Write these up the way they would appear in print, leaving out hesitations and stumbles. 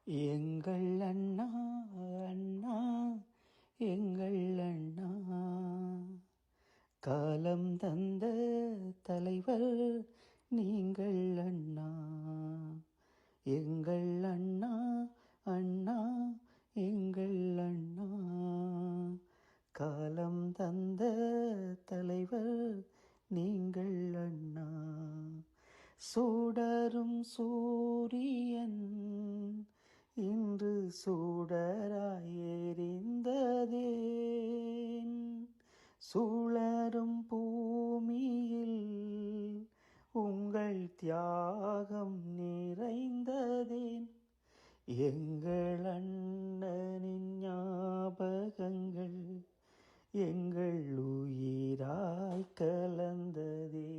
எங்கள் அண்ணா அண்ணா எங்கள் அண்ணா காலம் தந்த தலைவர் நீங்கள் அண்ணா. எங்கள் அண்ணா அண்ணா எங்கள் அண்ணா காலம் தந்த தலைவர் நீங்கள் அண்ணா. சுடரும் சூரியன் இன்று சூடராய் எரிந்ததேன், சுழரும் பூமியில் உங்கள் தியாகம் நிறைந்ததேன். எங்கள் அண்ணனின் ஞாபகங்கள் எங்கள் உயிராய் கலந்ததே.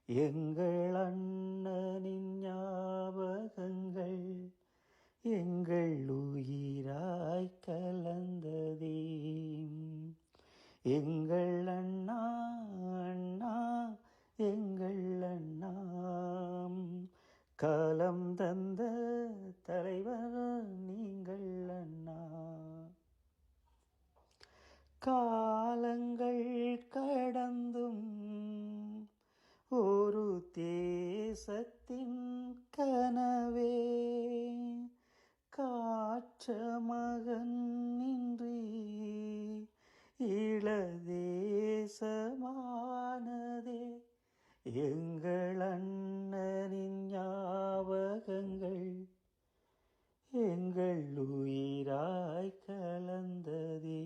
எங்கள் அண்ணனின் ஞாபகங்கள் எங்கள் உயிராய் கலந்ததே. எங்கள் அண்ணா அண்ணா எங்கள் அண்ணா காலம் தந்த தலைவர் நீங்கள் அண்ணா. காலங்கள் கடந்தும் ஒரு தேசத்தின் கனவே, காற்ற மகன் இன்றி இளதேசமானதே. எங்கள் அண்ணனின் ஞாபகங்கள் எங்கள் உயிராய் கலந்ததே.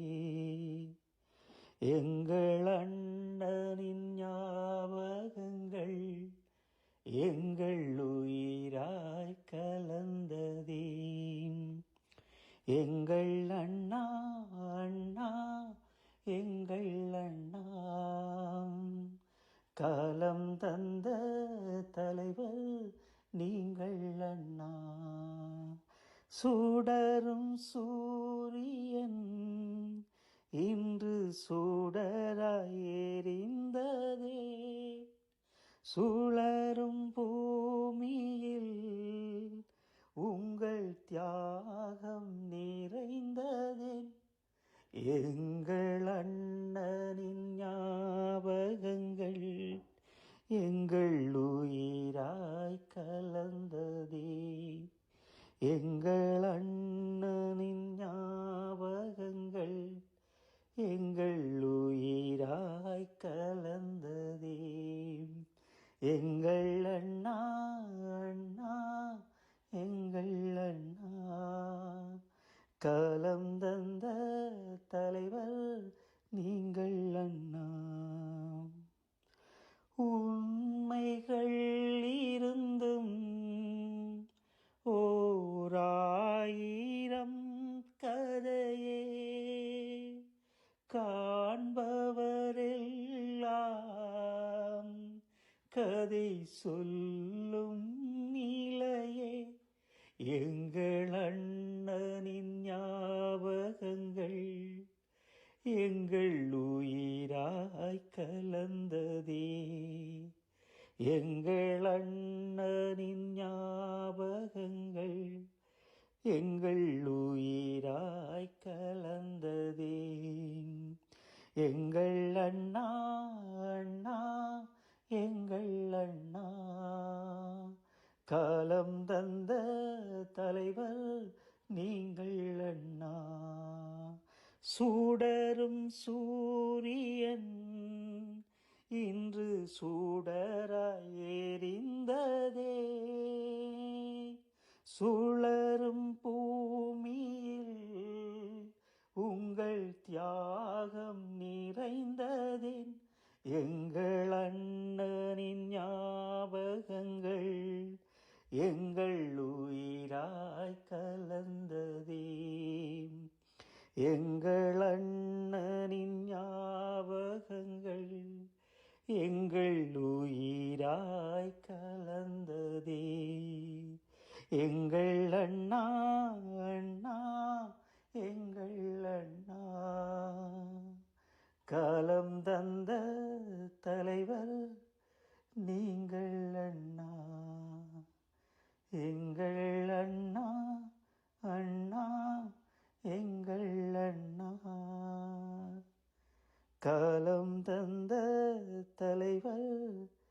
எங்கள் அண்ணனின் ஞாபகங்கள் எங்கள் உயிராய் கலந்ததே. எங்கள் அண்ணா அண்ணா எங்கள் அண்ணா காலம் தந்த தலைவர் நீங்கள் அண்ணா. சுடரும் சூரியன் இன்று சூடராய் எரிந்ததே, சுழரும் பூமியில் உங்கள் தியாகம் நிறைந்ததேன். எங்கள் அண்ணனின் ஞாபகங்கள் எங்கள் உயிராய் கலந்ததே. எங்கள் அண்ணனின் ஞாபகங்கள் எங்கள் உயிராய் கலந்ததே. எங்கள் அண்ணா அண்ணா எங்கள் அண்ணா காலம் தந்த தலைவர் நீங்கள் அண்ணா. உண்மைகள் இருந்தும் ஓராயிரம் கதையே, காண்பவரெல்லாம் கதை சொல்லும் நிலையே. எங்கள் அண்ணனின் ஞாபகங்கள் எங்கள் உயிராய் கலந்ததே. எங்கள் அண்ணனின் ஞாபகங்கள் எங்கள் உயிராய் கலந்ததே. எங்கள் அண்ணா அண்ணா எங்கள் அண்ணா காலம் தந்த தலைவர் நீங்கள் அண்ணா. சுடரும் சூரியன் இன்று சூடராய் எரிந்ததே, சுழரும் பூமியில் உங்கள் தியாகம் நிறைந்ததேன். எங்கள் அண்ணனின் ஞாபகங்கள் எங்கள் உயிராய் கலந்ததே. எங்கள் அண்ணனின் ஞாபகங்கள் எங்கள் உயிராய் கலந்ததே. எங்கள் அண்ணா அண்ணா எங்கள் அண்ணா காலம் தந்த தலைவர் நீங்கள் அண்ணா. எங்கள் அண்ணா காலம் தந்த தலைவர்